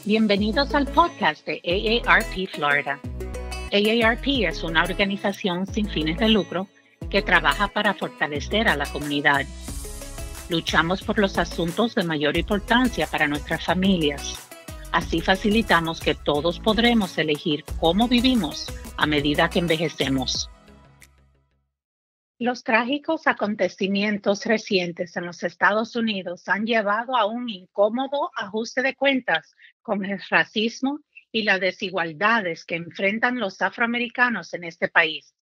Bienvenidos al podcast de AARP Florida. AARP es una organización sin fines de lucro que trabaja para fortalecer a la comunidad. Luchamos por los asuntos de mayor importancia para nuestras familias. Así facilitamos que todos podremos elegir cómo vivimos a medida que envejecemos. Los trágicos acontecimientos recientes en los Estados Unidos han llevado a un incómodo ajuste de cuentas con el racismo y las desigualdades que enfrentan los afroamericanos en este país.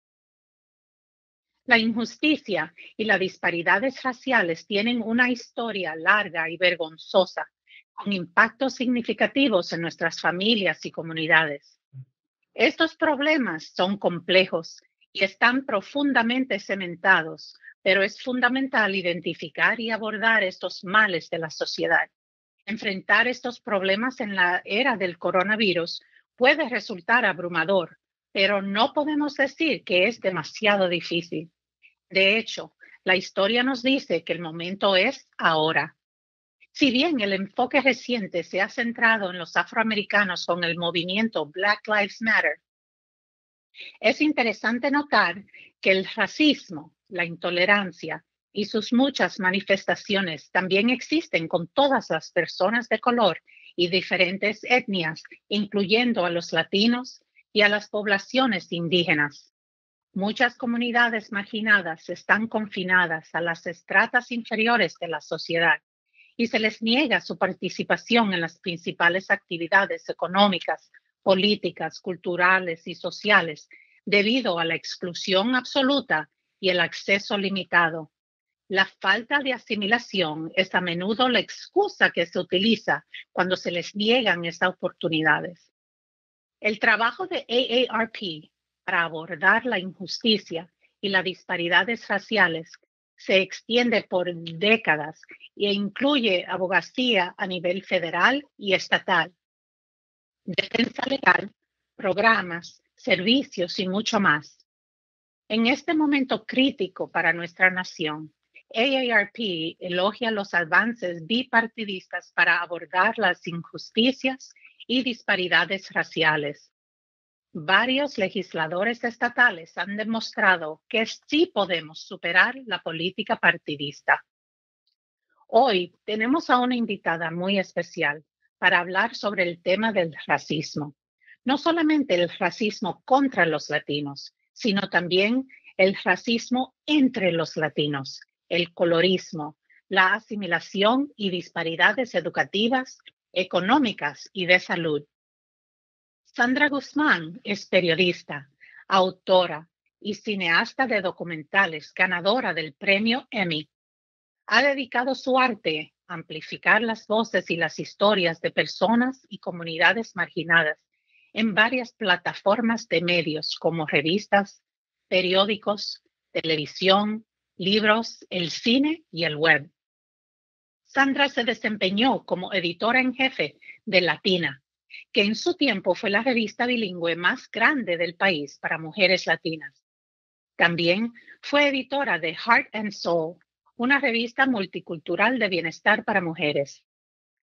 La injusticia y las disparidades raciales tienen una historia larga y vergonzosa, con impactos significativos en nuestras familias y comunidades. Estos problemas son complejos y están profundamente cementados, pero es fundamental identificar y abordar estos males de la sociedad. Enfrentar estos problemas en la era del coronavirus puede resultar abrumador, pero no podemos decir que es demasiado difícil. De hecho, la historia nos dice que el momento es ahora. Si bien el enfoque reciente se ha centrado en los afroamericanos con el movimiento Black Lives Matter, es interesante notar que el racismo, la intolerancia y sus muchas manifestaciones también existen con todas las personas de color y diferentes etnias, incluyendo a los latinos y a las poblaciones indígenas. Muchas comunidades marginadas están confinadas a las estratas inferiores de la sociedad y se les niega su participación en las principales actividades económicas, políticas, culturales y sociales debido a la exclusión absoluta y el acceso limitado. La falta de asimilación es a menudo la excusa que se utiliza cuando se les niegan estas oportunidades. El trabajo de AARP para abordar la injusticia y las disparidades raciales se extiende por décadas e incluye abogacía a nivel federal y estatal, defensa legal, programas, servicios y mucho más. En este momento crítico para nuestra nación, AARP elogia los avances bipartidistas para abordar las injusticias y disparidades raciales. Varios legisladores estatales han demostrado que sí podemos superar la política partidista. Hoy tenemos a una invitada muy especial para hablar sobre el tema del racismo. No solamente el racismo contra los latinos, sino también el racismo entre los latinos, el colorismo, la asimilación y disparidades educativas, económicas y de salud. Sandra Guzmán es periodista, autora y cineasta de documentales, ganadora del premio Emmy. Ha dedicado su arte a amplificar las voces y las historias de personas y comunidades marginadas en varias plataformas de medios como revistas, periódicos, televisión, libros, el cine y el web. Sandra se desempeñó como editora en jefe de Latina, que en su tiempo fue la revista bilingüe más grande del país para mujeres latinas. También fue editora de Heart and Soul, una revista multicultural de bienestar para mujeres.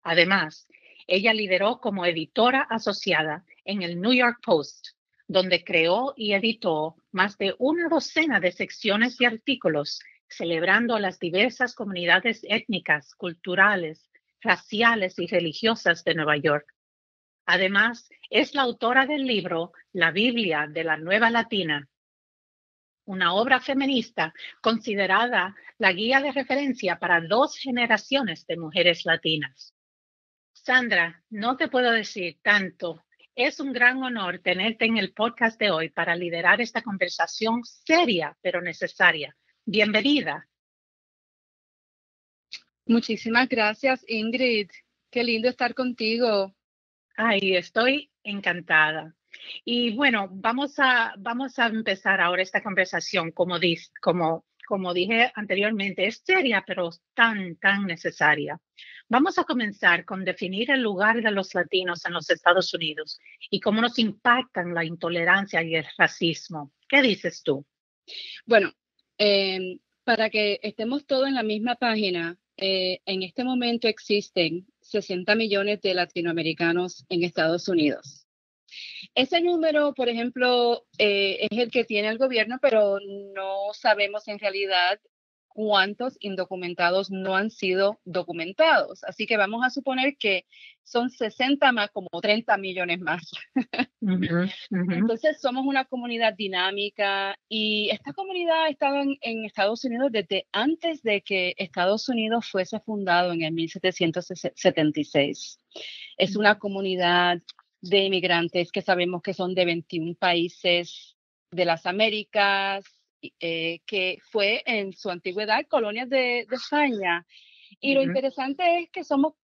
Además, ella lideró como editora asociada en el New York Post, donde creó y editó más de una docena de secciones y artículos celebrando a las diversas comunidades étnicas, culturales, raciales y religiosas de Nueva York. Además, es la autora del libro La Biblia de la Nueva Latina, una obra feminista considerada la guía de referencia para 2 generaciones de mujeres latinas. Sandra, no te puedo decir tanto. Es un gran honor tenerte en el podcast de hoy para liderar esta conversación seria pero necesaria. Bienvenida. Muchísimas gracias, Ingrid. Qué lindo estar contigo. Ay, estoy encantada. Y bueno, vamos a empezar ahora esta conversación, como dije anteriormente, es seria, pero tan necesaria. Vamos a comenzar con definir el lugar de los latinos en los Estados Unidos y cómo nos impactan la intolerancia y el racismo. ¿Qué dices tú? Bueno, para que estemos todos en la misma página, en este momento existen 60 millones de latinoamericanos en Estados Unidos. Ese número, por ejemplo, es el que tiene el gobierno, pero no sabemos en realidad cuántos indocumentados no han sido documentados. Así que vamos a suponer que son 60 más, como 30 millones más. Entonces somos una comunidad dinámica y esta comunidad estaba en Estados Unidos desde antes de que Estados Unidos fuese fundado en el 1776. Es una comunidad de inmigrantes que sabemos que son de 21 países de las Américas, que fue en su antigüedad colonias de España. Y lo interesante es que somos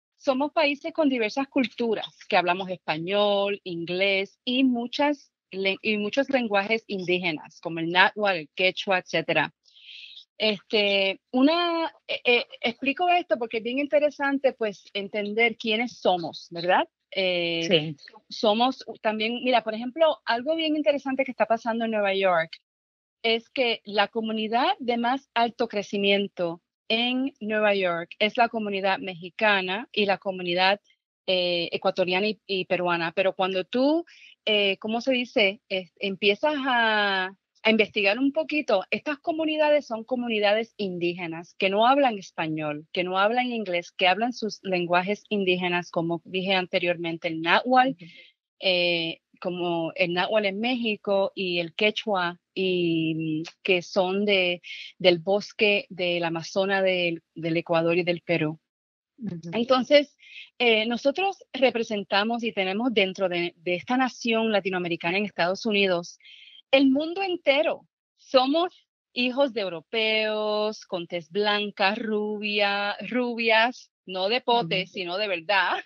países con diversas culturas, que hablamos español, inglés y muchos lenguajes indígenas, como el náhuatl, el quechua, etc. Explico esto porque es bien interesante, pues, entender quiénes somos, ¿verdad? Sí. Somos también, mira, por ejemplo, algo bien interesante que está pasando en Nueva York es que la comunidad de más alto crecimiento en Nueva York es la comunidad mexicana y la comunidad ecuatoriana y peruana. Pero cuando tú, ¿cómo se dice? Empiezas a investigar un poquito, estas comunidades son comunidades indígenas que no hablan español, que no hablan inglés, que hablan sus lenguajes indígenas, como dije anteriormente, el náhuatl, como el náhuatl en México y el quechua, y que son del bosque del Amazonas del Ecuador y del Perú. Entonces, nosotros representamos y tenemos dentro de esta nación latinoamericana en Estados Unidos el mundo entero. Somos hijos de europeos, con tez blanca, rubias, no de pote, sino de verdad,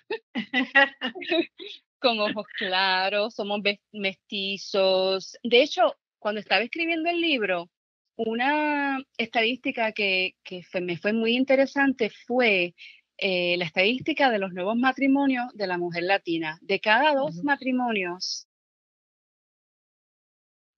con ojos claros, somos mestizos. De hecho, cuando estaba escribiendo el libro, una estadística que me fue muy interesante fue la estadística de los nuevos matrimonios de la mujer latina. De cada 2 matrimonios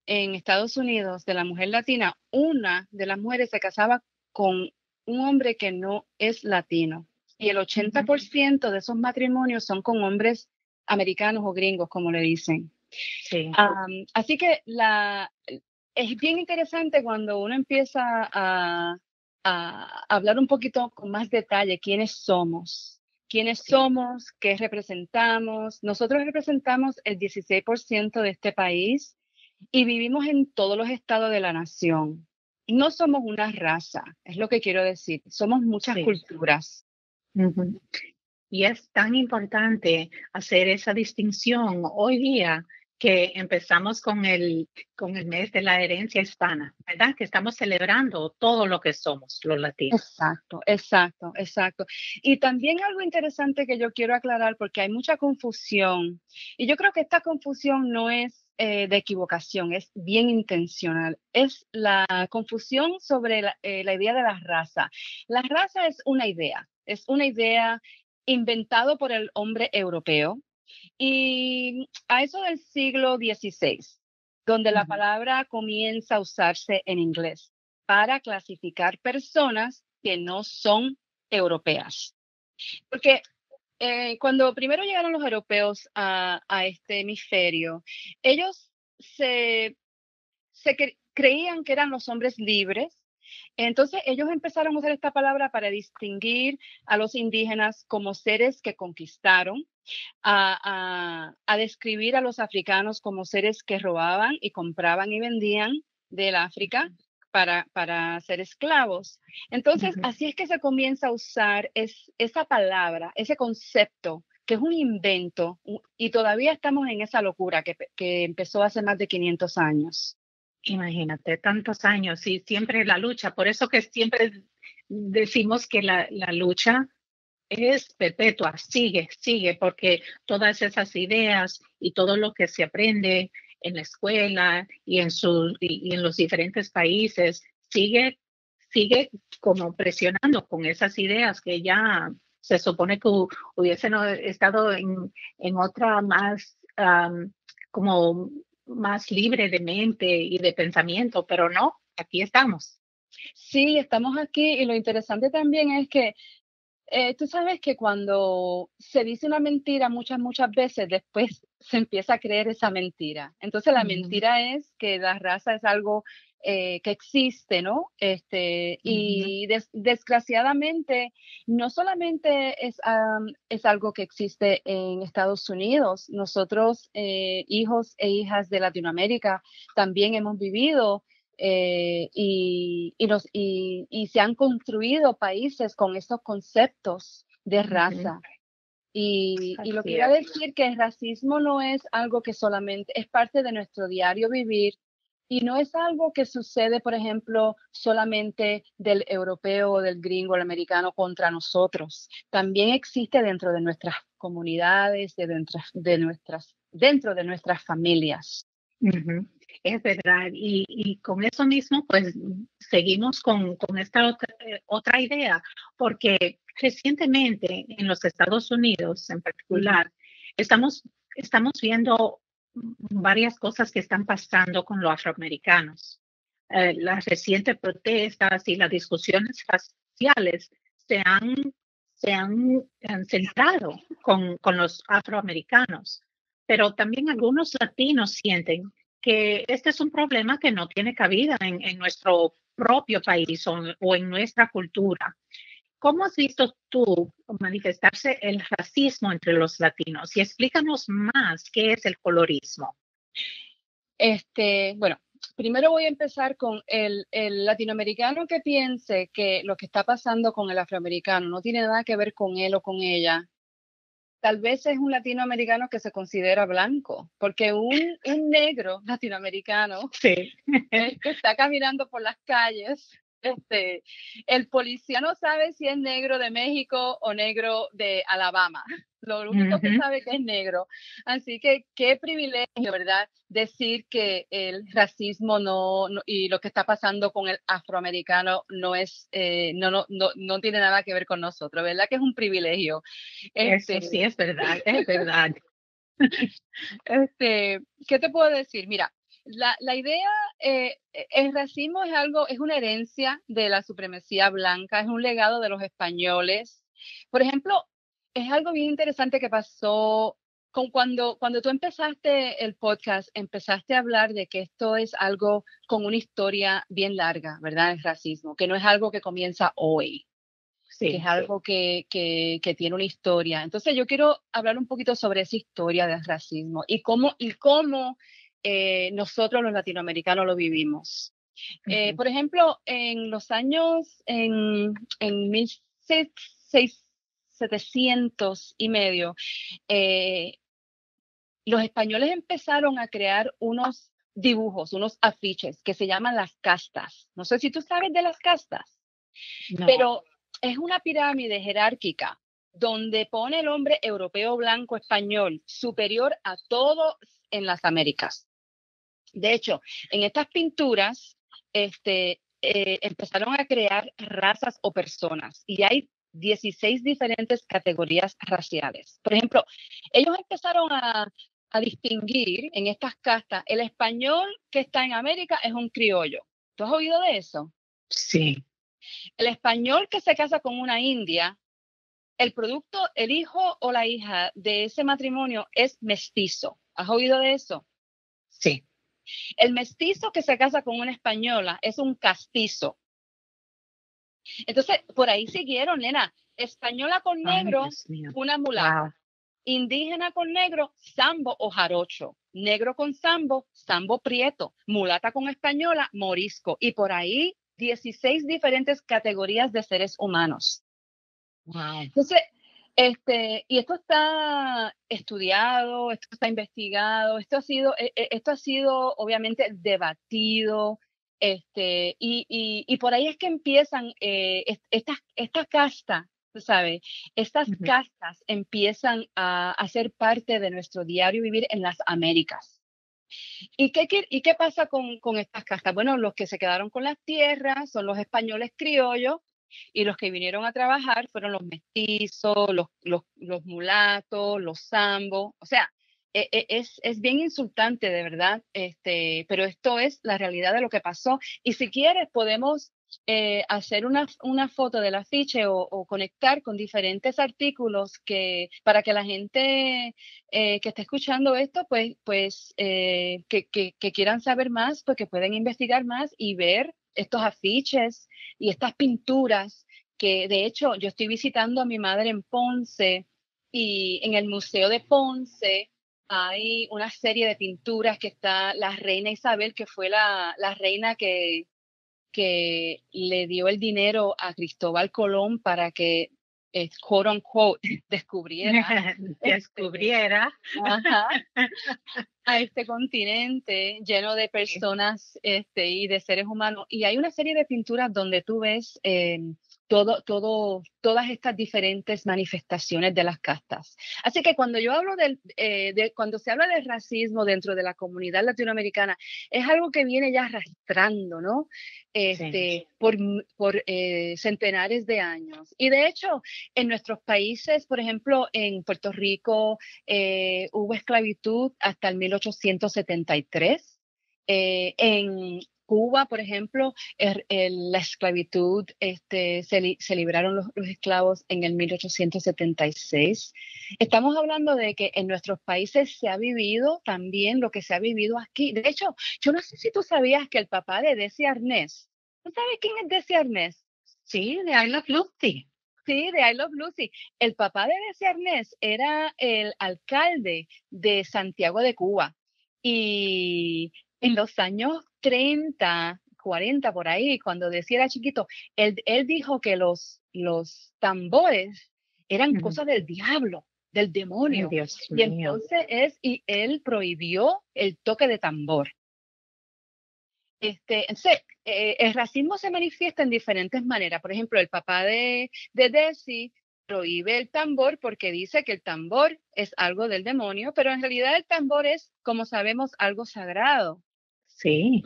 en Estados Unidos de la mujer latina, una de las mujeres se casaba con un hombre que no es latino. Y el 80% de esos matrimonios son con hombres americanos o gringos, como le dicen. Sí. Así que es bien interesante cuando uno empieza a hablar un poquito con más detalle quiénes somos, qué representamos. Nosotros representamos el 16% de este país y vivimos en todos los estados de la nación. No somos una raza, es lo que quiero decir. Somos muchas culturas. Y es tan importante hacer esa distinción hoy día que empezamos con el mes de la herencia hispana, ¿verdad? Que estamos celebrando todo lo que somos los latinos. Exacto. Y también algo interesante que yo quiero aclarar, porque hay mucha confusión, y yo creo que esta confusión no es de equivocación, es bien intencional. Es la confusión sobre la idea de la raza. La raza es una idea inventado por el hombre europeo, y a eso del siglo XVI, donde la palabra comienza a usarse en inglés para clasificar personas que no son europeas. Porque cuando primero llegaron los europeos a este hemisferio, ellos creían que eran los hombres libres. Entonces ellos empezaron a usar esta palabra para distinguir a los indígenas como seres que conquistaron, a describir a los africanos como seres que robaban y compraban y vendían del África para ser esclavos. Entonces, así es que se comienza a usar esa palabra, ese concepto, que es un invento, y todavía estamos en esa locura que empezó hace más de 500 años. Imagínate, tantos años y siempre la lucha. Por eso que siempre decimos que la lucha es perpetua, sigue, porque todas esas ideas y todo lo que se aprende en la escuela y en los diferentes países sigue como presionando con esas ideas que ya se supone que hubiesen estado en otra más como más libre de mente y de pensamiento, pero no, aquí estamos. Sí, estamos aquí, y lo interesante también es que Tú sabes que cuando se dice una mentira muchas veces, después se empieza a creer esa mentira. Entonces, la Ujú, mentira es que la raza es algo que existe, ¿no? ujú, Y desgraciadamente, no solamente es algo que existe en Estados Unidos, nosotros, hijos e hijas de Latinoamérica, también hemos vivido y se han construido países con estos conceptos de ujú. raza. Y lo que Así iba a es. decir que el racismo no es algo que solamente es parte de nuestro diario vivir y no es algo que sucede, por ejemplo, solamente del europeo o del gringo, el americano contra nosotros. También existe dentro de nuestras comunidades, dentro de nuestras familias. Ujú, es verdad. Y con eso mismo, pues seguimos con esta otra idea, porque recientemente en los Estados Unidos en Ujú, particular, estamos, estamos viendo varias cosas que están pasando con los afroamericanos. Las recientes protestas y las discusiones raciales se han, han centrado con los afroamericanos, pero también algunos latinos sienten que este es un problema que no tiene cabida en nuestro propio país o en nuestra cultura. ¿Cómo has visto tú manifestarse el racismo entre los latinos? Y explícanos más qué es el colorismo. Bueno, primero voy a empezar con el latinoamericano que piense que lo que está pasando con el afroamericano no tiene nada que ver con él o con ella. Tal vez es un latinoamericano que se considera blanco, porque un negro latinoamericano Sí. está caminando por las calles. El policía no sabe si es negro de México o negro de Alabama. Lo único que Ujú. sabe que es negro. Así que qué privilegio, ¿verdad? Decir que el racismo y lo que está pasando con el afroamericano no tiene nada que ver con nosotros, ¿verdad? Que es un privilegio. Eso sí Este, es verdad, es verdad. ¿Qué te puedo decir? Mira, la idea, el racismo es una herencia de la supremacía blanca, es un legado de los españoles. Por ejemplo, es algo bien interesante que pasó cuando tú empezaste el podcast, empezaste a hablar de que esto es algo con una historia bien larga, ¿verdad? El racismo, que no es algo que comienza hoy, que es Sí. algo que tiene una historia. Entonces, yo quiero hablar un poquito sobre esa historia del racismo y cómo nosotros los latinoamericanos lo vivimos. Ujú, Por ejemplo, en los años, en 1700 y medio, eh, los españoles empezaron a crear unos dibujos, unos afiches que se llaman las castas. No sé si tú sabes de las castas. no. Pero es una pirámide jerárquica donde pone el hombre europeo blanco español superior a todos en las Américas. De hecho, en estas pinturas empezaron a crear razas o personas y hay 16 diferentes categorías raciales. Por ejemplo, ellos empezaron a distinguir en estas castas, el español que está en América es un criollo. ¿Tú has oído de eso? Sí. El español que se casa con una india, el producto, el hijo o la hija de ese matrimonio es mestizo. ¿Has oído de eso? Sí. El mestizo que se casa con una española es un castizo. Entonces, por ahí siguieron, nena. Española con Ay, negro, Dios mío. una Wow. mulata. Indígena con negro, sambo o jarocho. Negro con sambo, sambo prieto. Mulata con española, morisco. Y por ahí 16 diferentes categorías de seres humanos. Wow. Entonces, y esto está estudiado, esto está investigado, esto ha sido obviamente debatido, y por ahí es que empiezan esta casta, tú sabes, estas Ujú, castas empiezan a ser parte de nuestro diario vivir en las Américas. ¿Y qué pasa con estas castas? Bueno, los que se quedaron con las tierras son los españoles criollos y los que vinieron a trabajar fueron los mestizos, los mulatos, los zambos. O sea, es bien insultante, de verdad, pero esto es la realidad de lo que pasó. Y si quieres, podemos hacer una foto del afiche o conectar con diferentes artículos para que la gente que esté escuchando esto, que quieran saber más, pues que pueden investigar más y ver estos afiches y estas pinturas que de hecho yo estoy visitando a mi madre en Ponce y en el Museo de Ponce hay una serie de pinturas que está la reina Isabel, que fue la reina que le dio el dinero a Cristóbal Colón para que, quote unquote, descubriera, descubriera ajá, a este continente lleno de personas y de seres humanos. Y hay una serie de pinturas donde tú ves todas estas diferentes manifestaciones de las castas. Así que cuando yo hablo cuando se habla de racismo dentro de la comunidad latinoamericana, es algo que viene ya arrastrando, ¿no? Sí. Por centenares de años. Y de hecho, en nuestros países, por ejemplo, en Puerto Rico, hubo esclavitud hasta el 1873. En Cuba, por ejemplo, la esclavitud, se libraron los esclavos en el 1876. Estamos hablando de que en nuestros países se ha vivido también lo que se ha vivido aquí. De hecho, yo no sé si tú sabías que el papá de Desi Arnés, ¿tú sabes quién es Desi Arnés? Sí, de I Love Lucy. Sí, de I Love Lucy. El papá de Desi Arnés era el alcalde de Santiago de Cuba. Y en los años 30, 40 por ahí, cuando Desi era chiquito, él dijo que los tambores eran cosas del diablo, del Ay, demonio. Dios Y mío. entonces él prohibió el toque de tambor. Entonces, el racismo se manifiesta en diferentes maneras. Por ejemplo, el papá de Desi prohíbe el tambor porque dice que el tambor es algo del demonio, pero en realidad el tambor es, como sabemos, algo sagrado. Sí.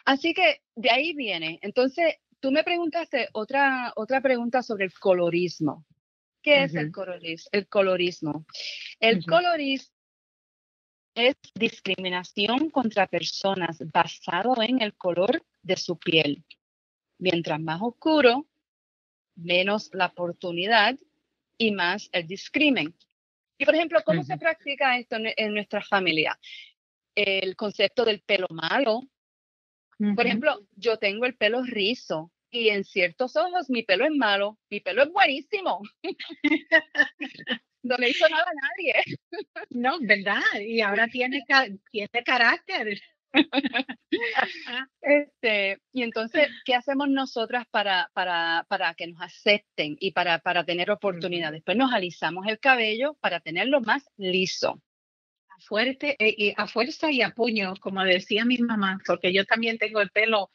Así que de ahí viene. Entonces, tú me preguntaste otra pregunta sobre el colorismo. ¿Qué es el colorismo? El colorismo es discriminación contra personas basado en el color de su piel. Mientras más oscuro, menos la oportunidad y más el discrimen. Y por ejemplo, ¿cómo se practica esto en nuestra familia? El concepto del pelo malo. Por ejemplo, yo tengo el pelo rizo y en ciertos ojos mi pelo es malo, mi pelo es buenísimo. No le hizo nada a nadie. No, ¿verdad? Y ahora tiene carácter. Y entonces, ¿qué hacemos nosotras para que nos acepten y para tener oportunidades? Pues nos alisamos el cabello para tenerlo más liso. Fuerte, y a fuerza y a puño, como decía mi mamá, porque yo también tengo el pelo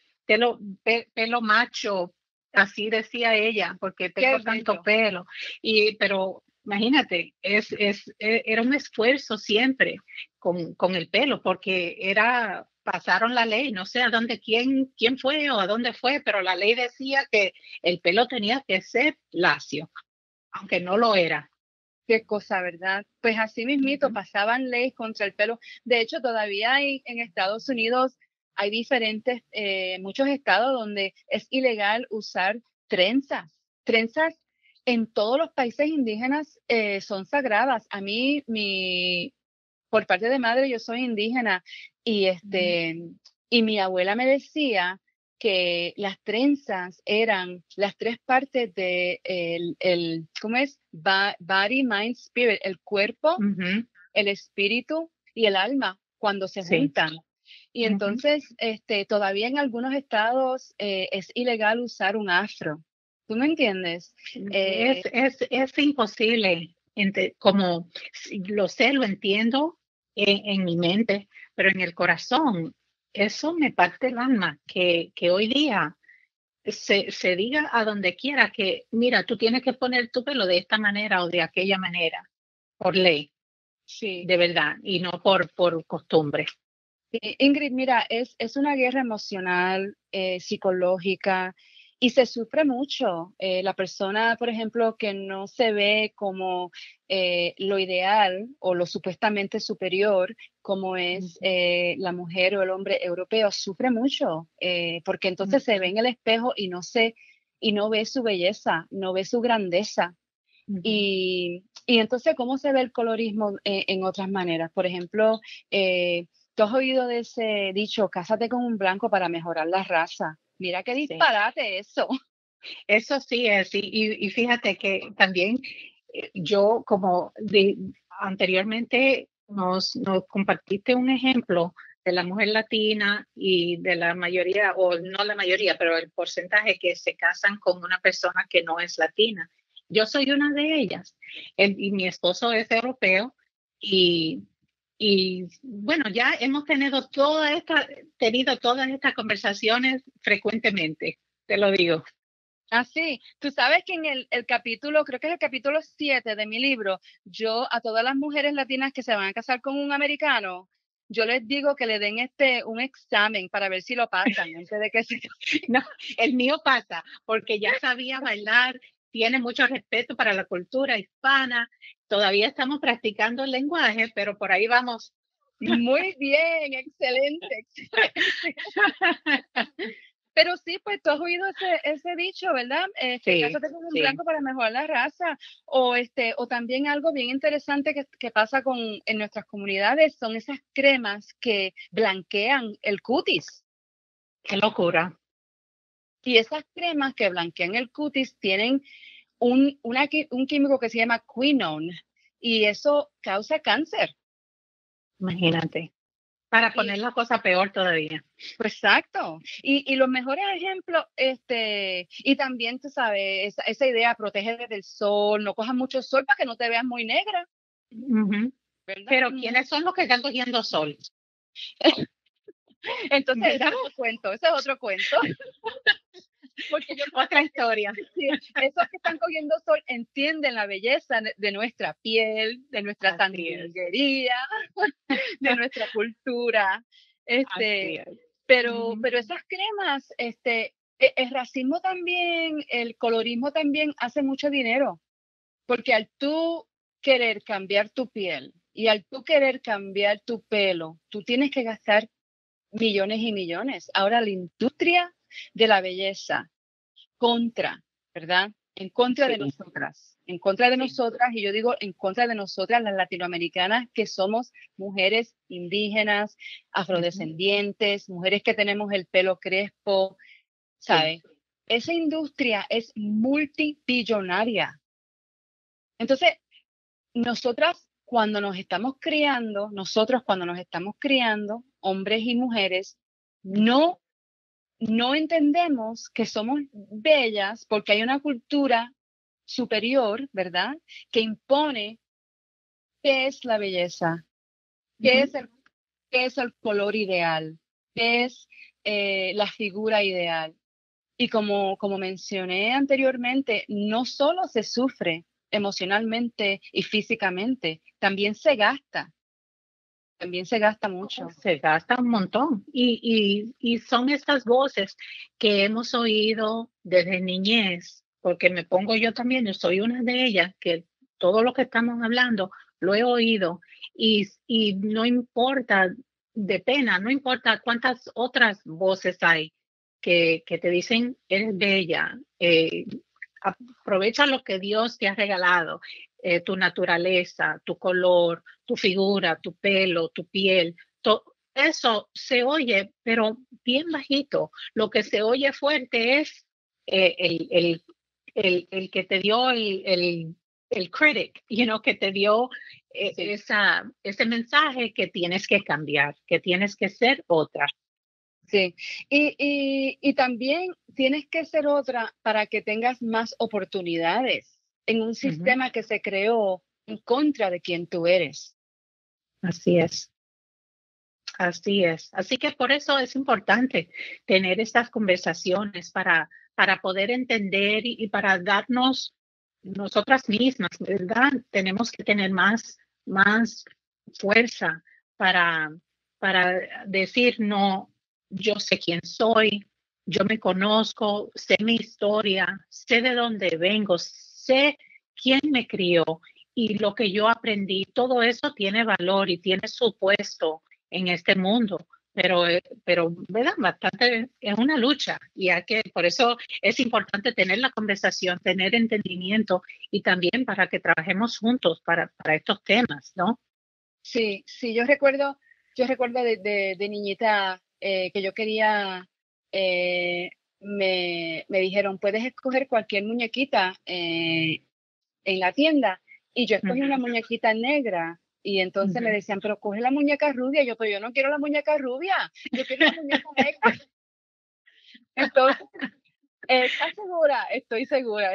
macho, así decía ella, porque tengo tanto pelo. Pero imagínate, era un esfuerzo siempre con el pelo, porque pasaron la ley, no sé a dónde, quién fue o a dónde fue, pero la ley decía que el pelo tenía que ser lacio, aunque no lo era. Qué cosa, ¿verdad? Pues así mismito pasaban leyes contra el pelo. De hecho, todavía en Estados Unidos hay muchos estados donde es ilegal usar trenzas. Trenzas en todos los países indígenas son sagradas. A mí, por parte de madre, yo soy indígena y mi abuela me decía que las trenzas eran las tres partes de ¿cómo es? Body, mind, spirit, el cuerpo, el espíritu y el alma cuando se juntan. Y entonces, todavía en algunos estados es ilegal usar un afro. ¿Tú me entiendes? Es imposible, como lo sé, lo entiendo en mi mente, pero en el corazón, eso me parte el alma, que hoy día se diga a donde quiera que, mira, tú tienes que poner tu pelo de esta manera o de aquella manera, por ley, Sí. de verdad, y no por costumbre. Ingrid, mira, es una guerra emocional, psicológica, Y se sufre mucho. La persona, por ejemplo, que no se ve como lo ideal o lo supuestamente superior, como es la mujer o el hombre europeo, sufre mucho, porque entonces se ve en el espejo y no ve su belleza, no ve su grandeza. Y entonces, ¿cómo se ve el colorismo en otras maneras? Por ejemplo, tú has oído de ese dicho, cásate con un blanco para mejorar la raza. Mira qué Sí. disparate eso. Eso sí es, y fíjate que también yo como anteriormente nos compartiste un ejemplo de la mujer latina y de la mayoría, o no la mayoría, pero el porcentaje que se casan con una persona que no es latina. Yo soy una de ellas, y mi esposo es europeo, y, y bueno, ya hemos tenido todas estas conversaciones frecuentemente, te lo digo. Así, tú sabes que en el capítulo, creo que es el capítulo 7 de mi libro, yo a todas las mujeres latinas que se van a casar con un americano, yo les digo que le den un examen para ver si lo pasan antes de que se No, el mío pasa, porque ya sabía bailar, tiene mucho respeto para la cultura hispana, todavía estamos practicando el lenguaje, pero por ahí vamos. Muy bien, excelente, excelente. Pero sí, pues tú has oído ese dicho, ¿verdad? Sí, Cásate con un sí. blanco para mejorar la raza. O también algo bien interesante que pasa en nuestras comunidades son esas cremas que blanquean el cutis. Qué locura. Y esas cremas que blanquean el cutis tienen un químico que se llama quinone y eso causa cáncer. Imagínate. Para Y poner la cosa peor todavía. Pues exacto. Y los mejores ejemplos, y también, tú sabes, esa idea, protege del sol, no cojas mucho sol para que no te veas muy negra, Ujú. ¿verdad? Pero ¿quiénes son los que están cogiendo sol? Entonces, ¿Verdad? ese es otro cuento, porque yo creo Otra historia. que sí, esos que están cogiendo sol entienden la belleza de nuestra piel, de nuestra Así es. sandunguería, de nuestra cultura, Así este, es. pero esas cremas, el racismo también, el colorismo también hace mucho dinero, porque al tú querer cambiar tu piel y al tú querer cambiar tu pelo, tú tienes que gastar millones y millones. Ahora la industria de la belleza ¿verdad? En contra de Sí, nosotras, en contra de sí. nosotras, y yo digo en contra de nosotras, las latinoamericanas, que somos mujeres indígenas, afrodescendientes, mujeres que tenemos el pelo crespo, Sí. ¿sabes? Esa industria es multibillonaria. Entonces, nosotros cuando nos estamos criando, hombres y mujeres, no no entendemos que somos bellas porque hay una cultura superior, ¿verdad? Que impone qué es la belleza, qué Ujú. es el, qué es el color ideal, qué es la figura ideal. Y como mencioné anteriormente, no solo se sufre emocionalmente y físicamente, también se gasta mucho. Se gasta un montón. Y son estas voces que hemos oído desde niñez, porque me pongo yo también, yo soy una de ellas, que todo lo que estamos hablando lo he oído y no importa de pena, no importa cuántas otras voces hay que te dicen, eres bella, aprovecha lo que Dios te ha regalado, tu naturaleza, tu color, tu figura, tu pelo, tu piel. Eso se oye, pero bien bajito. Lo que se oye fuerte es eh, el, el, el que te dio el critic, que te dio Sí. ese mensaje que tienes que cambiar, que tienes que ser otra. Sí, y también tienes que ser otra para que tengas más oportunidades en un Ujú. sistema que se creó en contra de quien tú eres. Así es. Así es. Así que por eso es importante tener estas conversaciones para poder entender y para darnos nosotras mismas, ¿verdad? Tenemos que tener más fuerza para, para decir, no, yo sé quién soy, yo me conozco, sé mi historia, sé de dónde vengo, sé quién me crió y lo que yo aprendí. Todo eso tiene valor y tiene su puesto en este mundo. Pero, ¿verdad? Bastante, es una lucha y hay que, por eso es importante tener la conversación, tener entendimiento y también para que trabajemos juntos para estos temas, ¿no? Sí, sí, yo recuerdo de niñita que yo quería, me dijeron, puedes escoger cualquier muñequita en la tienda, y yo escogí una Ujú, muñequita negra, y entonces me ujú. decían, pero coge la muñeca rubia, yo, pero yo no quiero la muñeca rubia, yo quiero la muñeca negra. Entonces, ¿estás segura? Estoy segura.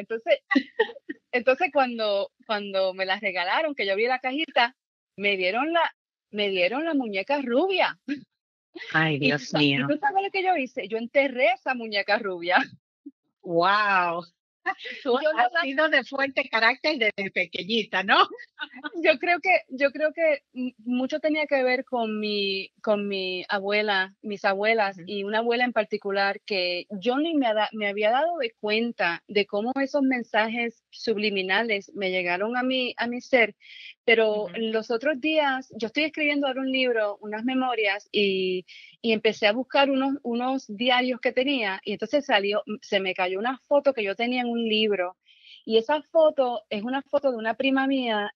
Entonces cuando me las regalaron, que yo vi la cajita, me dieron la muñeca rubia. Ay, Y tú, Dios y mío. tú sabes lo que yo hice, yo enterré esa muñeca rubia. Wow. Tú Yo no has la sido de fuerte carácter desde pequeñita, ¿no? yo creo que mucho tenía que ver con mi abuela, mis abuelas Ujú, y una abuela en particular que yo ni me había dado de cuenta de cómo esos mensajes subliminales me llegaron a mi ser, pero ujú. los otros días yo estoy escribiendo ahora un libro, unas memorias y empecé a buscar unos diarios que tenía y entonces se me cayó una foto que yo tenía en un libro y esa foto es una foto de una prima mía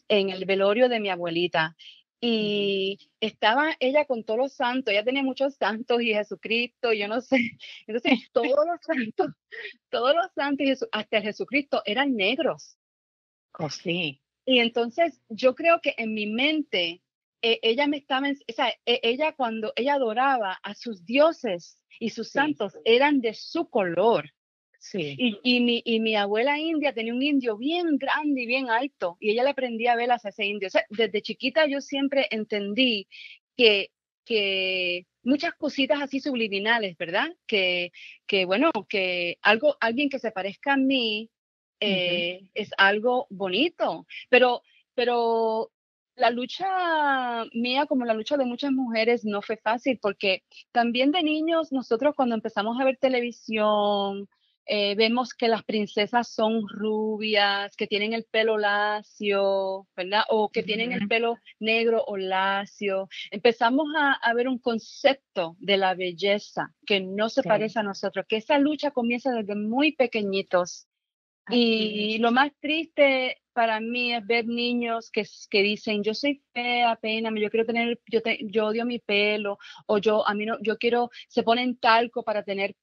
en el velorio de mi abuelita. Ujú. Y estaba ella con todos los santos, ella tenía muchos santos y Jesucristo, yo no sé. Entonces, todos los santos, hasta el Jesucristo eran negros. Oh, sí, Y entonces yo creo que en mi mente, ella me estaba, o sea, ella cuando ella adoraba a sus dioses y sus sí, santos eran de su color. sí. Y mi abuela india tenía un indio bien grande y bien alto, y ella le prendía velas a ese indio. O sea, desde chiquita yo siempre entendí que, que muchas cositas así subliminales, ¿verdad? Que bueno, que alguien que se parezca a mí Ujú. es algo bonito, pero la lucha mía, como la lucha de muchas mujeres, no fue fácil, porque también de niños, nosotros cuando empezamos a ver televisión, vemos que las princesas son rubias, que tienen el pelo lacio, ¿verdad? O que tienen el Ujú. pelo negro o lacio. Empezamos a ver un concepto de la belleza que no se Sí, parece a nosotros, que esa lucha comienza desde muy pequeñitos. así Y es. lo más triste para mí es ver niños que dicen, yo soy fea, pena, yo quiero tener, yo odio mi pelo, o a mí no, yo quiero, se ponen talco para tener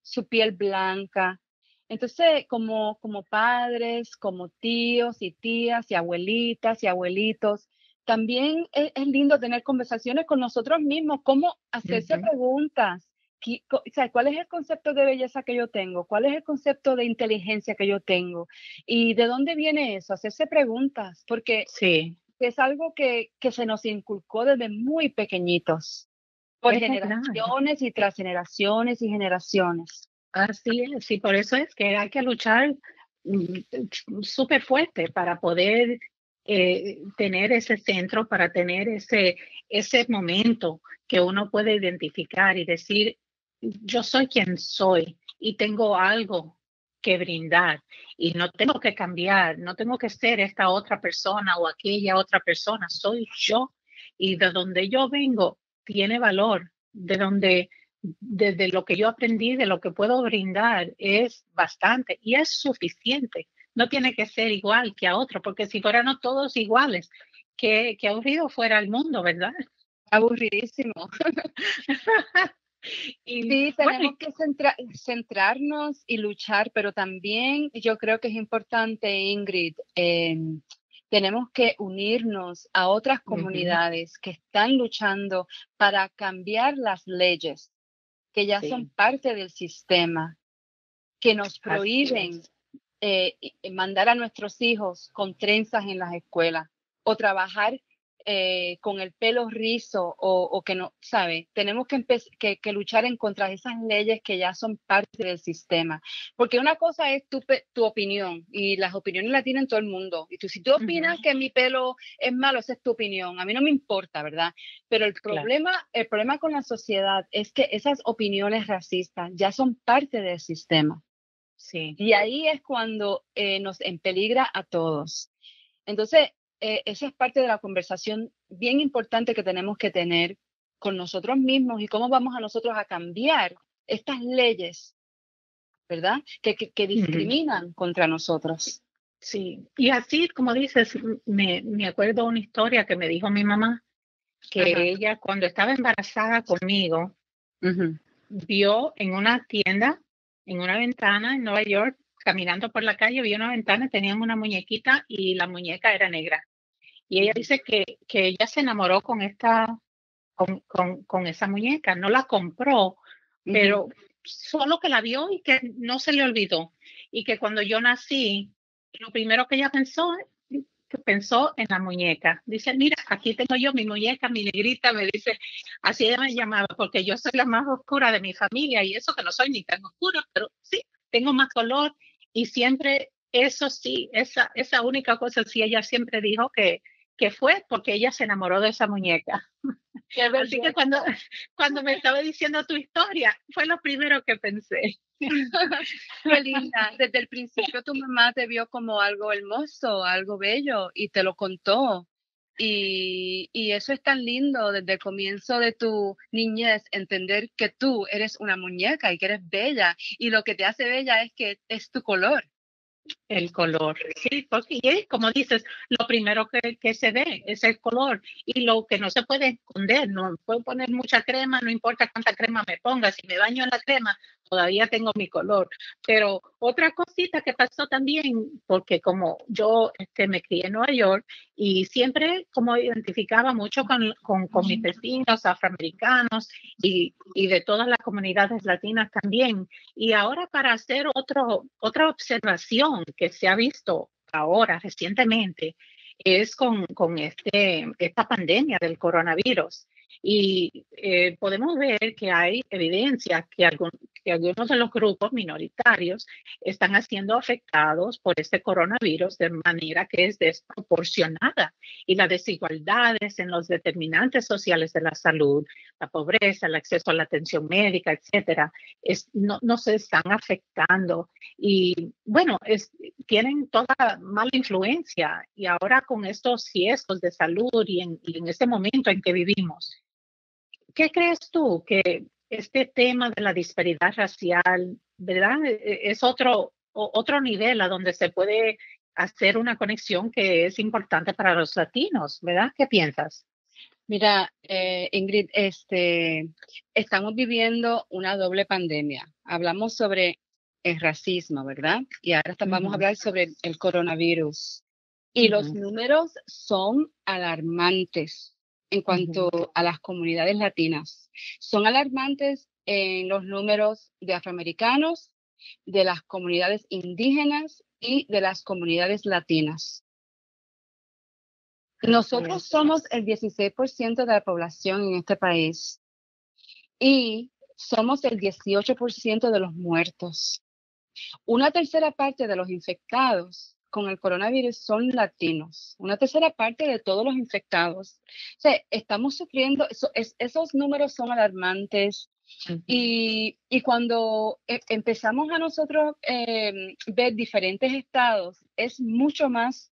su piel blanca. Entonces, como padres, como tíos y tías y abuelitas y abuelitos, también es lindo tener conversaciones con nosotros mismos, cómo hacerse Ujú. preguntas. O sea, ¿cuál es el concepto de belleza que yo tengo? ¿Cuál es el concepto de inteligencia que yo tengo? ¿Y de dónde viene eso? Hacerse preguntas, porque Sí, es algo que se nos inculcó desde muy pequeñitos, por es verdad. generaciones y Eh, tras generaciones y generaciones. Así es, y por eso es que hay que luchar súper fuerte para poder tener ese centro, para tener ese momento que uno puede identificar y decir, yo soy quien soy y tengo algo que brindar y no tengo que cambiar, no tengo que ser esta otra persona o aquella otra persona, soy yo y de donde yo vengo tiene valor, de donde desde lo que yo aprendí, de lo que puedo brindar, es bastante y es suficiente. No tiene que ser igual que a otro, porque si fuéramos todos iguales, qué aburrido fuera el mundo, ¿verdad? Aburridísimo. Y Sí, bueno, tenemos que centrarnos y luchar, pero también yo creo que es importante, Ingrid, tenemos que unirnos a otras ujú, comunidades que están luchando para cambiar las leyes que ya son sí, parte del sistema, que nos así prohíben es. mandar a nuestros hijos con trenzas en las escuelas o trabajar con el pelo rizo o que no, ¿sabe? Tenemos que luchar en contra de esas leyes que ya son parte del sistema. Porque una cosa es tu opinión y las opiniones las tienen todo el mundo. Y si tú opinas que mi pelo es malo, esa es tu opinión. A mí no me importa, ¿verdad? Pero el problema con la sociedad es que esas opiniones racistas ya son parte del sistema. Sí. Y ahí es cuando nos empeligra a todos. Entonces, esa es parte de la conversación bien importante que tenemos que tener con nosotros mismos y cómo vamos a nosotros a cambiar estas leyes, ¿verdad? Que discriminan contra nosotros. Sí, y así como dices, me acuerdo una historia que me dijo mi mamá, que ella cuando estaba embarazada conmigo, vio en una tienda, en una ventana en Nueva York, caminando por la calle, vio una ventana, tenían una muñequita y la muñeca era negra. Y ella dice que ella se enamoró con esa muñeca, no la compró, pero solo que la vio y que no se le olvidó. Y que cuando yo nací, lo primero que ella pensó en la muñeca. Dice, mira, aquí tengo yo mi muñeca, mi negrita, me dice, así ella me llamaba, porque yo soy la más oscura de mi familia y eso que no soy ni tan oscura, pero sí, tengo más color y siempre, eso sí, esa única cosa sí, ella siempre dijo que fue porque ella se enamoró de esa muñeca. Así que cuando me estaba diciendo tu historia, fue lo primero que pensé. Qué linda. Desde el principio tu mamá te vio como algo hermoso, algo bello y te lo contó. Y eso es tan lindo desde el comienzo de tu niñez, entender que tú eres una muñeca y que eres bella. Y lo que te hace bella es que es tu color. El color, sí, porque como dices, lo primero que se ve es el color y lo que no se puede esconder, no puedo poner mucha crema, no importa cuánta crema me ponga, si me baño en la crema, todavía tengo mi color. Pero otra cosita que pasó también, porque como yo me crié en Nueva York y siempre como identificaba mucho con mis vecinos afroamericanos y de todas las comunidades latinas también. Y ahora para hacer otra observación que se ha visto ahora recientemente es con esta pandemia del coronavirus. Y podemos ver que hay evidencia que algunos de los grupos minoritarios están siendo afectados por este coronavirus de manera que es desproporcionada. Y las desigualdades en los determinantes sociales de la salud, la pobreza, el acceso a la atención médica, etcétera, no se están afectando. Y bueno, tienen toda mala influencia. Y ahora con estos riesgos de salud y en este momento en que vivimos, ¿qué crees tú que este tema de la disparidad racial, verdad, es otro nivel a donde se puede hacer una conexión que es importante para los latinos, ¿verdad? ¿Qué piensas? Mira, Ingrid, estamos viviendo una doble pandemia. Hablamos sobre el racismo, ¿verdad? Y ahora vamos a hablar sobre el coronavirus. Y los números son alarmantes en cuanto a las comunidades latinas. Son alarmantes en los números de afroamericanos, de las comunidades indígenas y de las comunidades latinas. Nosotros somos el 16% de la población en este país y somos el 18% de los muertos. Una tercera parte de los infectados con el coronavirus son latinos. Una tercera parte de todos los infectados. O sea, estamos sufriendo, esos números son alarmantes. Y cuando empezamos a nosotros ver diferentes estados, es mucho más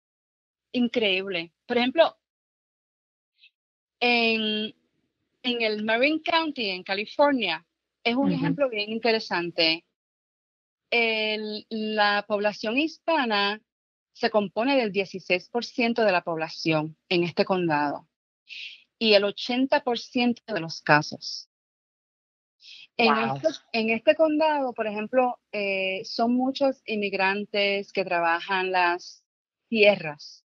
increíble. Por ejemplo, en el Marin County, en California, es un ejemplo bien interesante. La población hispana se compone del 16% de la población en este condado y el 80% de los casos. Wow. En este condado, por ejemplo, son muchos inmigrantes que trabajan las tierras,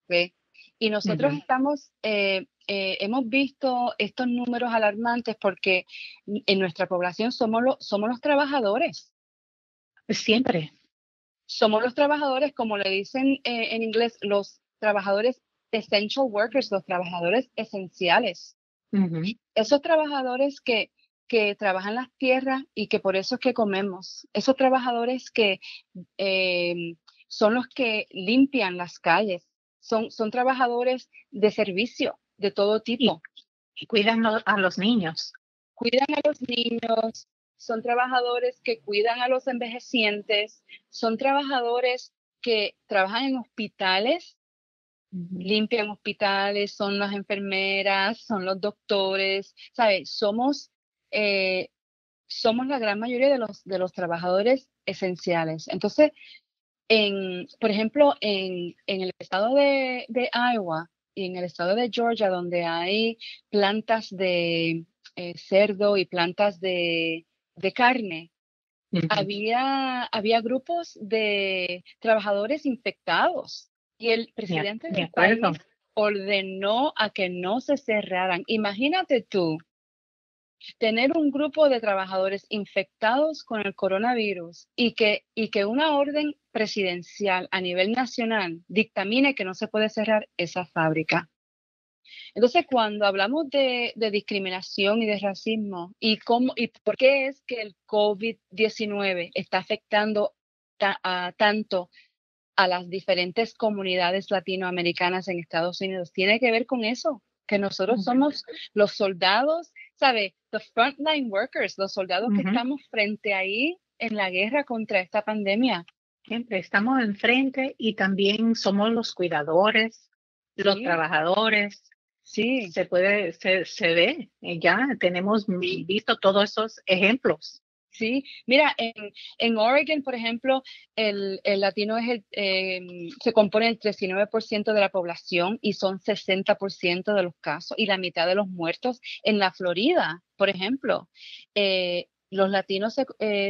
¿ve? Y nosotros hemos visto estos números alarmantes porque en nuestra población somos los trabajadores. Siempre. Somos los trabajadores, como le dicen en inglés, los trabajadores essential workers, los trabajadores esenciales. Ujú. Esos trabajadores que trabajan las tierras y que por eso es que comemos. Esos trabajadores que son los que limpian las calles. Son trabajadores de servicio de todo Y, tipo. y cuidan a los niños. Cuidan a los niños, son trabajadores que cuidan a los envejecientes, son trabajadores que trabajan en hospitales, Ujú. limpian hospitales, son las enfermeras, son los doctores, ¿sabes? Somos la gran mayoría de los trabajadores esenciales. Entonces, por ejemplo, en el estado de Iowa y en el estado de Georgia, donde hay plantas de cerdo y plantas de carne, Ujú. había grupos de trabajadores infectados y el presidente De del acuerdo. país ordenó a que no se cerraran. Imagínate tú tener un grupo de trabajadores infectados con el coronavirus y que una orden presidencial a nivel nacional dictamine que no se puede cerrar esa fábrica. Entonces, cuando hablamos de discriminación y de racismo y por qué es que el COVID-19 está afectando tanto a las diferentes comunidades latinoamericanas en Estados Unidos, tiene que ver con eso, que nosotros Ujú. somos los soldados, ¿sabe? The frontline workers, los soldados que Ujú. estamos frente ahí en la guerra contra esta pandemia. Siempre estamos enfrente y también somos los cuidadores, los Sí, trabajadores. sí. Se ve, ya tenemos visto todos esos ejemplos. Sí, mira, en Oregon, por ejemplo, el latino se compone del 19% de la población y son 60% de los casos y la mitad de los muertos. En la Florida, por ejemplo, los latinos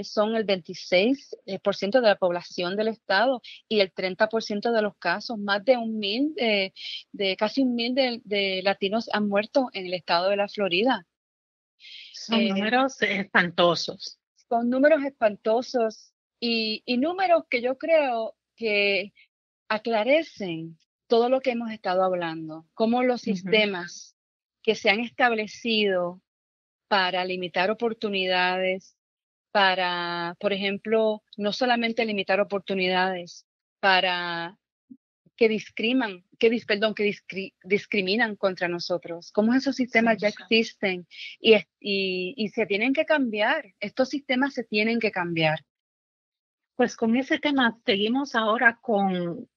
son el 26% de la población del estado y el 30% de los casos. Más de 1,000, casi 1,000 de latinos han muerto en el estado de la Florida. Son Eh, números espantosos. Son números espantosos y números que yo creo que aclarecen todo lo que hemos estado hablando, cómo los Ujú. sistemas que se han establecido para limitar oportunidades, para, por ejemplo, no solamente limitar oportunidades, para discriminan contra nosotros, cómo esos sistemas ya Sí. existen y se tienen que cambiar, estos sistemas se tienen que cambiar. Pues con ese tema seguimos ahora con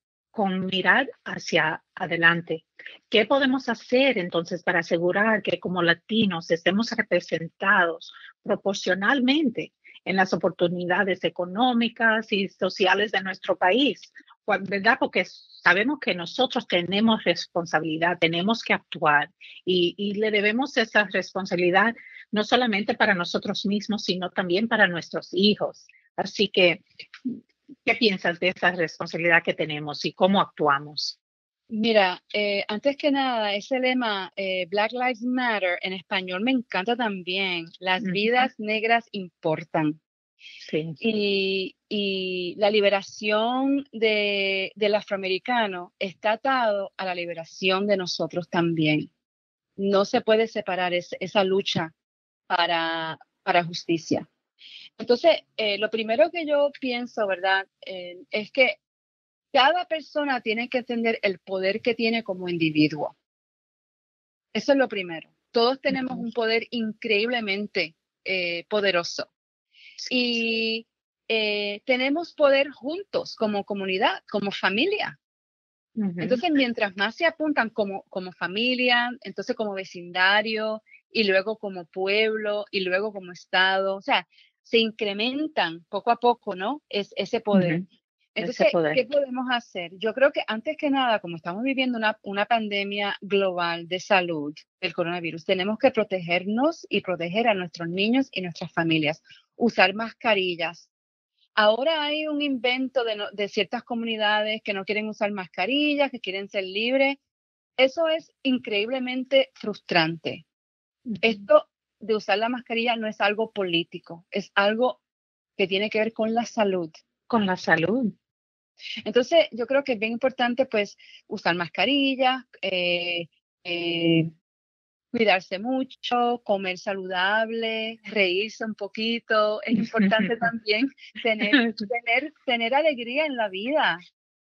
mirar hacia adelante. ¿Qué podemos hacer entonces para asegurar que como latinos estemos representados proporcionalmente en las oportunidades económicas y sociales de nuestro país? ¿Verdad? Porque sabemos que nosotros tenemos responsabilidad, tenemos que actuar y le debemos esa responsabilidad no solamente para nosotros mismos, sino también para nuestros hijos. Así que, ¿qué piensas de esa responsabilidad que tenemos y cómo actuamos? Mira, antes que nada, ese lema Black Lives Matter en español me encanta también. Las Ujú. vidas negras importan. Sí, Y la liberación del afroamericano está atado a la liberación de nosotros también. No se puede separar esa lucha para justicia. Entonces, lo primero que yo pienso, ¿verdad? Es que cada persona tiene que entender el poder que tiene como individuo. Eso es lo primero. Todos tenemos ujú, un poder increíblemente poderoso sí, y tenemos poder juntos como comunidad, como familia. ujú, Entonces, mientras más se apuntan como familia, entonces como vecindario y luego como pueblo y luego como estado, o sea, se incrementan poco a poco, ¿no? Ese poder. ujú. Ese Entonces, poder. ¿qué podemos hacer? Yo creo que antes que nada, como estamos viviendo una pandemia global de salud del coronavirus, tenemos que protegernos y proteger a nuestros niños y nuestras familias. Usar mascarillas. Ahora hay un invento de ciertas comunidades que no quieren usar mascarillas, que quieren ser libres. Eso es increíblemente frustrante. Ujú. Esto de usar la mascarilla no es algo político, es algo que tiene que ver con la salud. Con la salud. Entonces, yo creo que es bien importante, pues, usar mascarillas, cuidarse mucho, comer saludable, reírse un poquito. Es importante también tener alegría en la vida.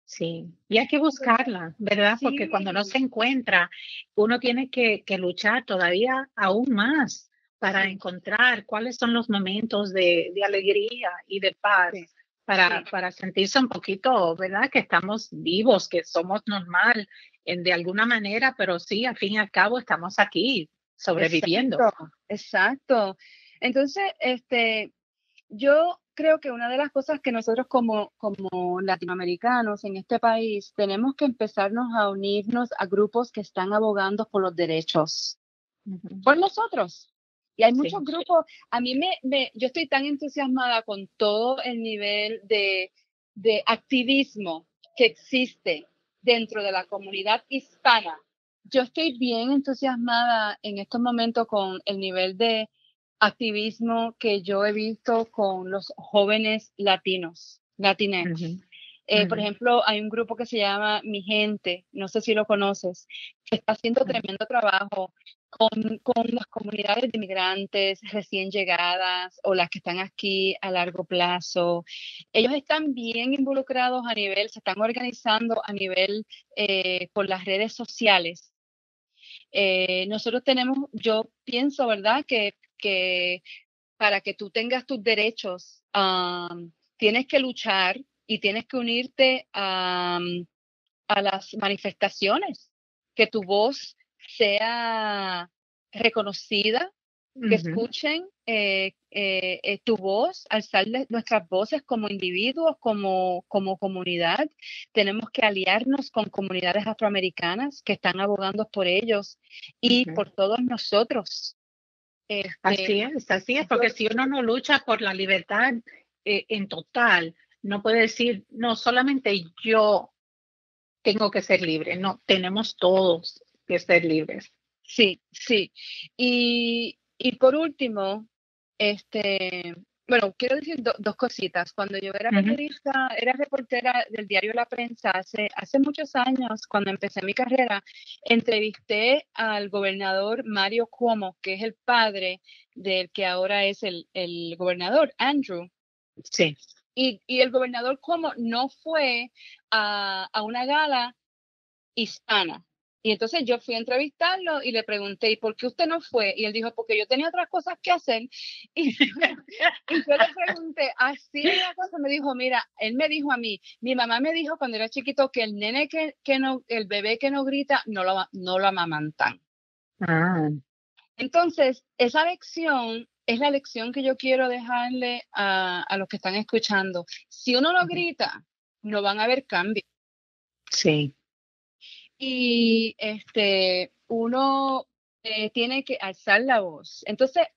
Sí, y hay que buscarla, ¿verdad? Porque cuando no se Sí, encuentra, uno tiene que luchar todavía aún más para sí, encontrar cuáles son los momentos de alegría y de sí, paz, sí. para sentirse un poquito, ¿verdad? Que estamos vivos, que somos normal de alguna manera, pero sí, al fin y al cabo estamos aquí sobreviviendo. Exacto, exacto. Entonces, yo creo que una de las cosas que nosotros como latinoamericanos en este país tenemos que empezarnos a unirnos a grupos que están abogando por los derechos, Ujú. por nosotros. Y hay muchos Sí. grupos, a mí yo estoy tan entusiasmada con todo el nivel de activismo que existe dentro de la comunidad hispana. Yo estoy bien entusiasmada en estos momentos con el nivel de activismo que yo he visto con los jóvenes latinos, Ujú, Latinx. Por ujú, ejemplo, hay un grupo que se llama Mi Gente, no sé si lo conoces, que está haciendo ujú, tremendo trabajo con las comunidades de inmigrantes recién llegadas o las que están aquí a largo plazo. Ellos están bien involucrados a nivel, se están organizando a nivel por las redes sociales. Nosotros tenemos, yo pienso, ¿verdad? Que para que tú tengas tus derechos, tienes que luchar y tienes que unirte a las manifestaciones, que tu voz sea reconocida, que ujú, escuchen tu voz, alzar nuestras voces como individuos, como comunidad. Tenemos que aliarnos con comunidades afroamericanas que están abogando por ellos y ujú. por todos nosotros. Este, Así es, yo, porque si uno no lucha por la libertad en total, no puede decir, no, solamente yo tengo que ser libre, no, tenemos todos que ser libres. sí, sí. Y por último, este, bueno, quiero decir dos cositas. Cuando yo era Ujú, periodista, era reportera del diario La Prensa hace muchos años, cuando empecé mi carrera, entrevisté al gobernador Mario Cuomo, que es el padre del que ahora es el gobernador, Andrew. sí. Y el gobernador Cuomo no fue a una gala hispana. Y entonces yo fui a entrevistarlo y le pregunté, ¿y por qué usted no fue? Y él dijo, porque yo tenía otras cosas que hacer. Y yo le pregunté, así de la cosa, me dijo, mira, él me dijo a mí, mi mamá me dijo cuando era chiquito que el nene que no, el bebé que no grita, no lo amamantan. Ah, Entonces, esa lección es la lección que yo quiero dejarle a los que están escuchando. Si uno no ujú, grita, no van a haber cambios. sí. Y uno tiene que alzar la voz. Entonces,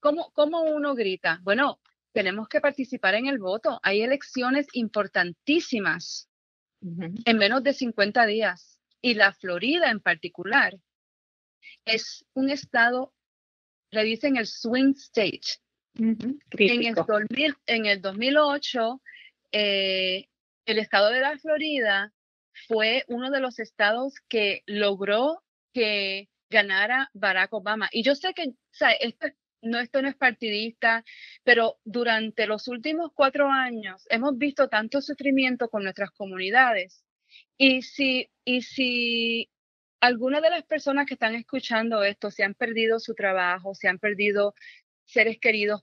¿cómo uno grita? Bueno, tenemos que participar en el voto. Hay elecciones importantísimas Ujú, en menos de 50 días. Y la Florida en particular es un estado, le dicen el swing state. ujú, En crítico. el 2008, eh, el estado de la Florida fue uno de los estados que logró que ganara Barack Obama. Y yo sé que, o sea, esto no es partidista, pero durante los últimos 4 años hemos visto tanto sufrimiento con nuestras comunidades. Y si alguna de las personas que están escuchando esto se han perdido su trabajo, se han perdido seres queridos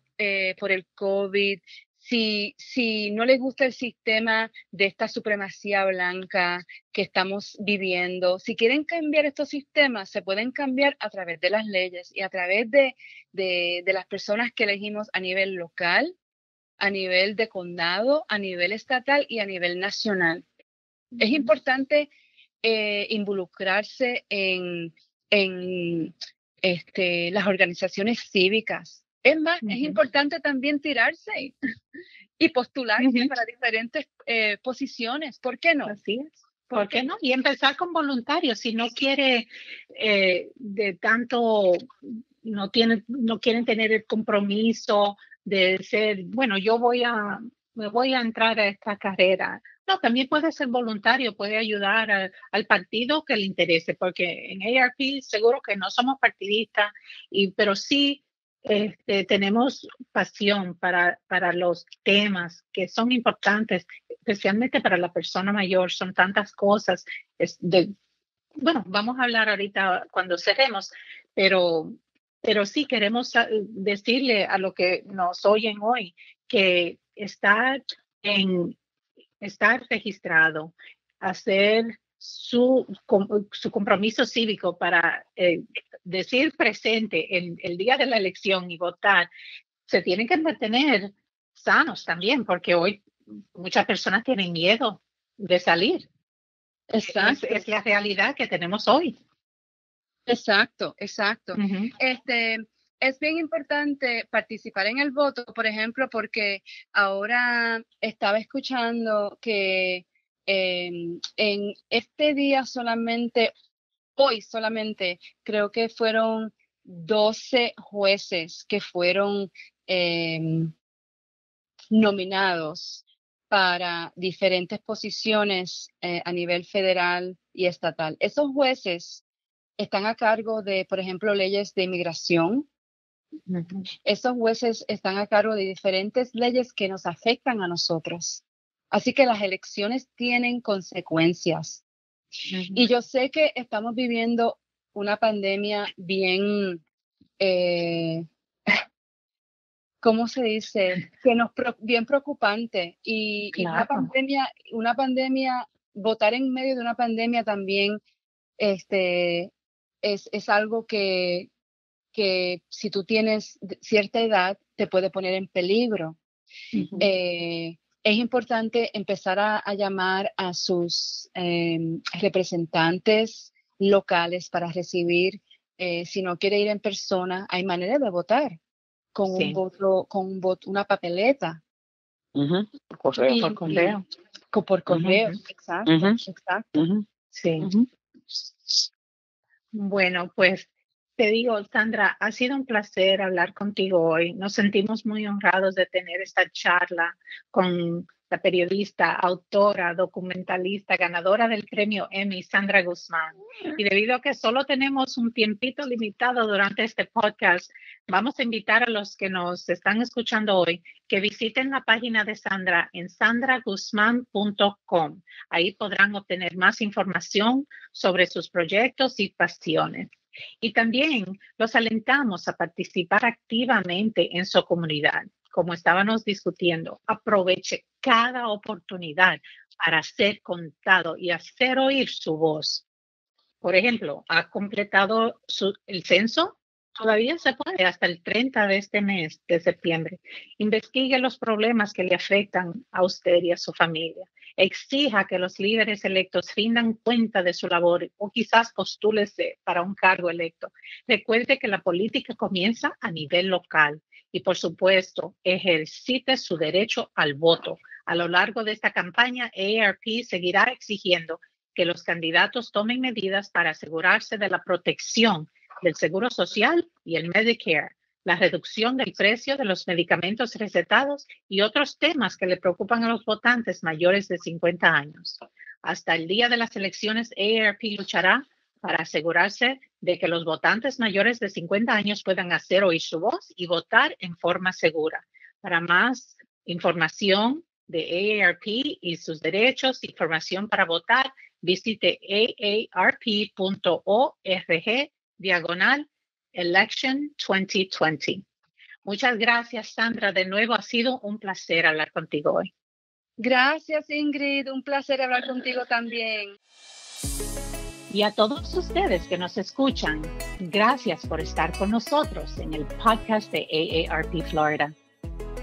por el COVID, si no les gusta el sistema de esta supremacía blanca que estamos viviendo, si quieren cambiar estos sistemas, se pueden cambiar a través de las leyes y a través de las personas que elegimos a nivel local, a nivel de condado, a nivel estatal y a nivel nacional. Es Ujú, importante involucrarse en las organizaciones cívicas. Es más, es ujú, importante también tirarse y postularse ujú. para diferentes posiciones. ¿Por qué no? Así es. ¿Por ¿Por qué qué no? no? Y empezar con voluntarios. Si no quiere de tanto, no quieren tener el compromiso de ser, bueno, me voy a entrar a esta carrera. No, también puede ser voluntario, puede ayudar al partido que le interese, porque en AARP seguro que no somos partidistas, pero sí tenemos pasión para los temas que son importantes, especialmente para la persona mayor. Son tantas cosas. Bueno, vamos a hablar ahorita cuando cerremos, pero, pero sí queremos decirle a lo que nos oyen hoy que estar registrado, hacer su compromiso cívico para decir presente el día de la elección y votar, se tienen que mantener sanos también, porque hoy muchas personas tienen miedo de salir. Exacto. Es la realidad que tenemos hoy. Exacto. Uh-huh. Es bien importante participar en el voto, por ejemplo, porque ahora estaba escuchando que en este día hoy solamente, creo que fueron 12 jueces que fueron nominados para diferentes posiciones a nivel federal y estatal. Esos jueces están a cargo de, por ejemplo, leyes de inmigración. Uh-huh. Esos jueces están a cargo de diferentes leyes que nos afectan a nosotros. Así que las elecciones tienen consecuencias. Uh-huh. Y yo sé que estamos viviendo una pandemia bien, ¿cómo se dice? Bien preocupante. Y Claro. una pandemia, votar en medio de una pandemia también es algo que si tú tienes cierta edad te puede poner en peligro. Uh-huh. Es importante empezar a llamar a sus representantes locales para recibir, si no quiere ir en persona, hay manera de votar con un voto, una papeleta. Uh-huh. Por correo. Por correo, Uh-huh. exacto, Uh-huh. exacto. Uh-huh. Sí. Uh-huh. Bueno, pues te digo, Sandra, ha sido un placer hablar contigo hoy. Nos sentimos muy honrados de tener esta charla con la periodista, autora, documentalista, ganadora del premio Emmy, Sandra Guzmán. Y debido a que solo tenemos un tiempito limitado durante este podcast, vamos a invitar a los que nos están escuchando hoy que visiten la página de Sandra en sandraguzman.com. Ahí podrán obtener más información sobre sus proyectos y pasiones. Y también los alentamos a participar activamente en su comunidad. Como estábamos discutiendo, aproveche cada oportunidad para ser contado y hacer oír su voz. Por ejemplo, ¿ha completado el censo? Todavía se puede hasta el 30 de este mes de septiembre. Investigue los problemas que le afectan a usted y a su familia. Exija que los líderes electos rindan cuenta de su labor o quizás postúlese para un cargo electo. Recuerde que la política comienza a nivel local y, por supuesto, ejercite su derecho al voto. A lo largo de esta campaña, AARP seguirá exigiendo que los candidatos tomen medidas para asegurarse de la protección del Seguro Social y el Medicare, la reducción del precio de los medicamentos recetados y otros temas que le preocupan a los votantes mayores de 50 años. Hasta el día de las elecciones, AARP luchará para asegurarse de que los votantes mayores de 50 años puedan hacer oír su voz y votar en forma segura. Para más información de AARP y sus derechos, información para votar, visite aarp.org/election 2020. Muchas gracias, Sandra. De nuevo, ha sido un placer hablar contigo hoy. Gracias, Ingrid. Un placer hablar contigo también. Y a todos ustedes que nos escuchan, gracias por estar con nosotros en el podcast de AARP Florida.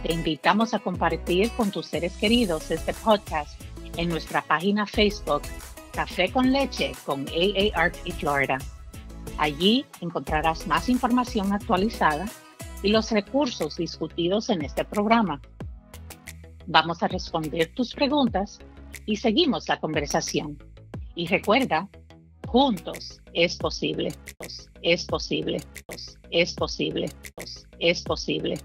Te invitamos a compartir con tus seres queridos este podcast en nuestra página Facebook, Café con Leche con AARP Florida. Allí encontrarás más información actualizada y los recursos discutidos en este programa. Vamos a responder tus preguntas y seguimos la conversación. Y recuerda, juntos es posible, es posible, es posible, es posible.